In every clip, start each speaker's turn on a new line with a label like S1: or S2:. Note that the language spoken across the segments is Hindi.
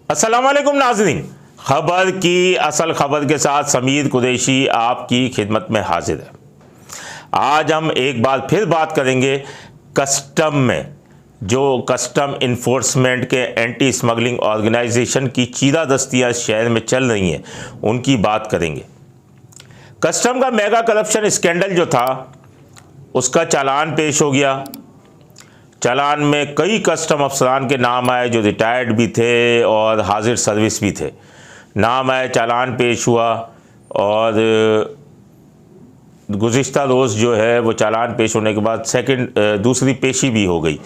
S1: अस्सलामुअलैकुम नाज़रीन, खबर की असल खबर के साथ समीर कुरैशी आपकी खिदमत में हाजिर है। आज हम एक बार फिर बात करेंगे कस्टम में, जो कस्टम इन्फोर्समेंट के एंटी स्मगलिंग ऑर्गेनाइजेशन की चीरादस्तियाँ शहर में चल रही हैं, उनकी बात करेंगे। कस्टम का मेगा करप्शन स्कैंडल जो था उसका चालान पेश हो गया। चालान में कई कस्टम अफसरान के नाम आए जो रिटायर्ड भी थे और हाजिर सर्विस भी थे। नाम आए, चालान पेश हुआ और गुज़िश्ता रोज़ जो है वो चालान पेश होने के बाद दूसरी पेशी भी हो गई।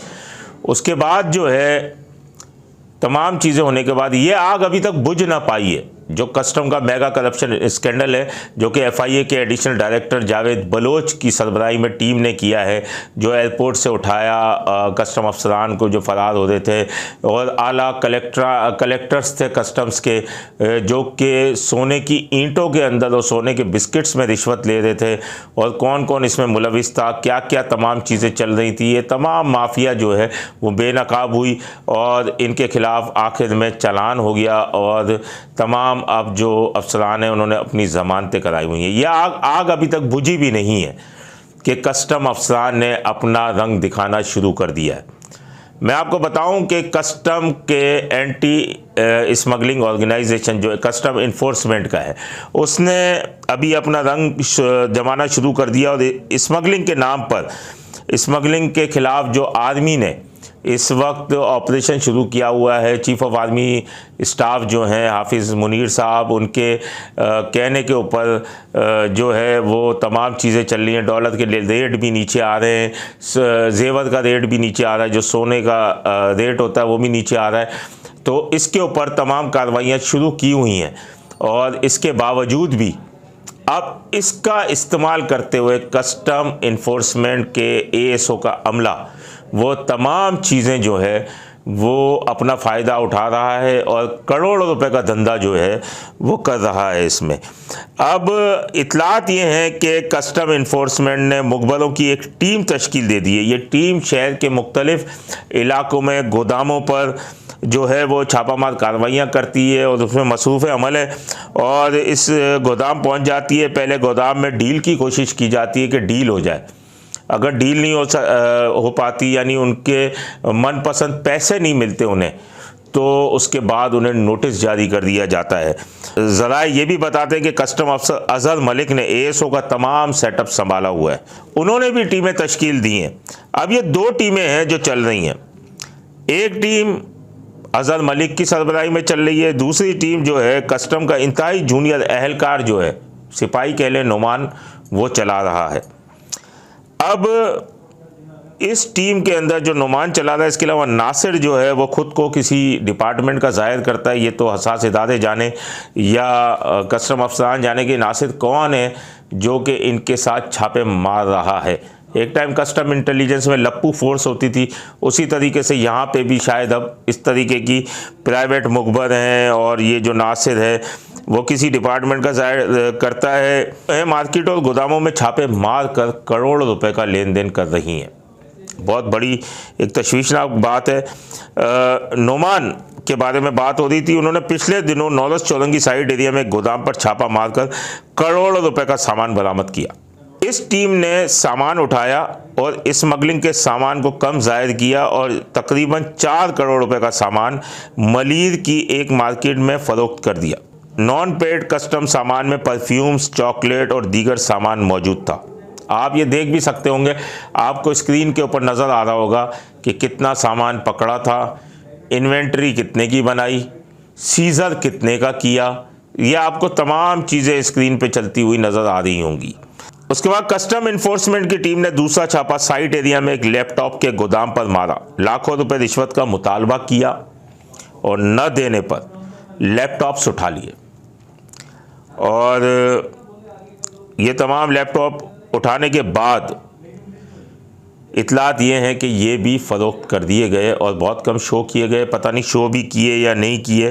S1: उसके बाद जो है तमाम चीज़ें होने के बाद ये आग अभी तक बुझ ना पाई है। जो कस्टम का मेगा करप्शन स्कैंडल है, जो कि FIA के एडिशनल डायरेक्टर जावेद बलोच की सरबराही में टीम ने किया है, जो एयरपोर्ट से उठाया कस्टम अफसरान को जो फ़रार हो रहे थे और आला कलेक्टर्स थे कस्टम्स के, जो कि सोने की ईंटों के अंदर और सोने के बिस्किट्स में रिश्वत ले रहे थे, और कौन कौन इसमें मुलविस था, क्या क्या तमाम चीज़ें चल रही थी। ये तमाम माफिया जो है वो बेनकाब हुई और इनके खिलाफ आखिर में चालान हो गया और तमाम अब जो अफसरान हैं उन्होंने अपनी ज़मानतें कराई हुई हैं। यह आग अभी तक बुझी भी नहीं है कि कस्टम अफसरान ने अपना रंग दिखाना शुरू कर दिया है। मैं आपको बताऊं कि कस्टम के एंटी स्मगलिंग ऑर्गेनाइजेशन जो कस्टम इन्फोर्समेंट का है, उसने अभी अपना रंग जमाना शुरू कर दिया और स्मगलिंग के नाम पर, स्मगलिंग के ख़िलाफ़ जो आर्मी ने इस वक्त ऑपरेशन शुरू किया हुआ है। चीफ़ ऑफ आर्मी स्टाफ जो हैं हाफिज़ मुनीर साहब, उनके कहने के ऊपर जो है वो तमाम चीज़ें चल रही हैं। डॉलर के रेट भी नीचे आ रहे हैं, जेवर का रेट भी नीचे आ रहा है, जो सोने का रेट होता है वो भी नीचे आ रहा है। तो इसके ऊपर तमाम कार्रवाइयाँ शुरू की हुई हैं और इसके बावजूद भी अब इसका इस्तेमाल करते हुए कस्टम इन्फोर्समेंट के ASO का अमला वो तमाम चीज़ें जो है वो अपना फ़ायदा उठा रहा है और करोड़ों रुपए का धंधा जो है वो कर रहा है इसमें। अब इतलात ये हैं कि कस्टम इन्फोर्समेंट ने मुखबरों की एक टीम तश्कील दे दी है। ये टीम शहर के मुख्तलिफ़ इलाकों में गोदामों पर जो है वो छापामार कार्रवाइयाँ करती है और उसमें मसरूफ़ अमल है और इस गोदाम पहुँच जाती है। पहले गोदाम में डील की कोशिश की जाती है कि डील हो जाए। अगर डील नहीं हो पाती, यानी उनके मनपसंद पैसे नहीं मिलते उन्हें, तो उसके बाद उन्हें नोटिस जारी कर दिया जाता है। ज़रा ये भी बताते हैं कि कस्टम अफसर अज़हर मलिक ने ASO का तमाम सेटअप संभाला हुआ है। उन्होंने भी टीमें तश्कील दी हैं। अब ये 2 टीमें हैं जो चल रही हैं। एक टीम अज़हर मलिक की सरबराही में चल रही है, दूसरी टीम जो है कस्टम का इंतहाई जूनियर एहलकार जो है, सिपाही कह लें, नुमान, वो चला रहा है। अब इस टीम के अंदर जो नुमान चला रहा है, इसके अलावा नासिर जो है वो ख़ुद को किसी डिपार्टमेंट का ज़ाहिर करता है। ये तो हसास इदारे जाने या कस्टम अफसरान जाने कि नासिर कौन है जो कि इनके साथ छापे मार रहा है। एक टाइम कस्टम इंटेलिजेंस में लप्पू फोर्स होती थी, उसी तरीके से यहाँ पे भी शायद अब इस तरीके की प्राइवेट मुखबर हैं और ये जो नासिर है वो किसी डिपार्टमेंट का ज़ाहिर करता है। मार्केट और गोदामों में छापे मार कर करोड़ों रुपए का लेन देन कर रही हैं। बहुत बड़ी एक तशवीशनाक बात है। नुमान के बारे में बात हो रही थी। उन्होंने पिछले दिनों नौलस चौरंगी साइड एरिया में गोदाम पर छापा मारकर करोड़ों रुपए का सामान बरामद किया। इस टीम ने सामान उठाया और स्मगलिंग के सामान को कम ज़ाहिर किया और तकरीबन 4 करोड़ रुपए का सामान मलीर की एक मार्केट में फ़रोख्त कर दिया। नॉन पेड कस्टम सामान में परफ्यूम्स, चॉकलेट और दीगर सामान मौजूद था। आप ये देख भी सकते होंगे, आपको स्क्रीन के ऊपर नज़र आ रहा होगा कि कितना सामान पकड़ा था, इन्वेंटरी कितने की बनाई, सीज़र कितने का किया, ये आपको तमाम चीज़ें स्क्रीन पे चलती हुई नज़र आ रही होंगी। उसके बाद कस्टम इन्फोर्समेंट की टीम ने दूसरा छापा साइट एरिया में एक लैपटॉप के गोदाम पर मारा। लाखों रुपए रिश्वत का मुतालबा किया और न देने पर लैपटॉप्स उठा लिए और ये तमाम लैपटॉप उठाने के बाद इतलात ये हैं कि ये भी फ़रोख्त कर दिए गए और बहुत कम शो किए गए। पता नहीं शो भी किए या नहीं किए।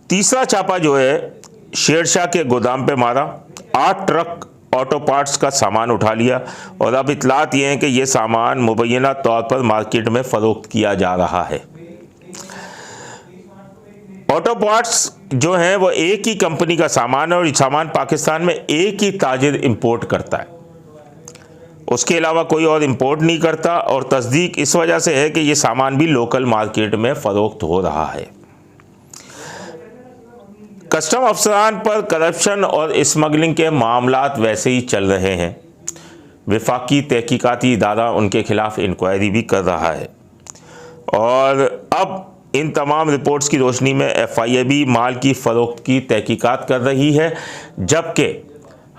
S1: तीसरा छापा जो है शेरशाह के गोदाम पे मारा। 8 ट्रक ऑटो पार्ट्स का सामान उठा लिया और अब इतलात ये हैं कि ये सामान मुबैना तौर पर मार्केट में फ़रोख्त किया जा रहा है। ऑटो पार्ट्स जो हैं वो एक ही कंपनी का सामान है और ये सामान पाकिस्तान में एक ही ताजिर इंपोर्ट करता है, उसके अलावा कोई और इंपोर्ट नहीं करता। और तस्दीक इस वजह से है कि ये सामान भी लोकल मार्केट में फ़रोख्त हो रहा है। कस्टम अफसरान पर करप्शन और स्मगलिंग के मामलात वैसे ही चल रहे हैं। वफाकी तहकीकाती इदारा उनके खिलाफ इंक्वायरी भी कर रहा है और अब इन तमाम रिपोर्ट्स की रोशनी में FIA भी माल की फ़रोख्त की तहकीकात कर रही है, जबकि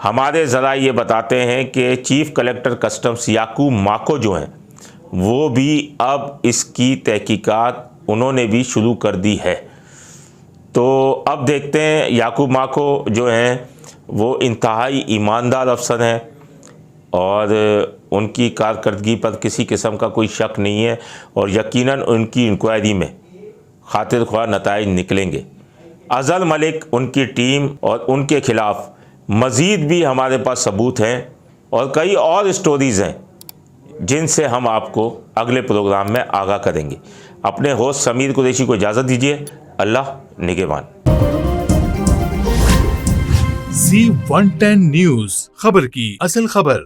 S1: हमारे ज़रा ये बताते हैं कि चीफ़ कलेक्टर कस्टम्स याकूब माको जो हैं वो भी अब इसकी तहकीकात उन्होंने भी शुरू कर दी है। तो अब देखते हैं, याकूब माको जो हैं वो इंतहाई ईमानदार अफसर हैं और उनकी कारकर्दगी पर किसी किस्म का कोई शक नहीं है और यकीनन उनकी इंक्वायरी में खातिर ख्वाह नताइज निकलेंगे। अज़हर मलिक, उनकी टीम और उनके ख़िलाफ़ मज़ीद भी हमारे पास सबूत हैं और कई और स्टोरीज़ हैं जिनसे हम आपको अगले प्रोग्राम में आगाह करेंगे। अपने होस्ट समीर कुरैशी को इजाज़त दीजिए। अल्लाह निगहबान।
S2: Z110 न्यूज़, खबर की असल खबर।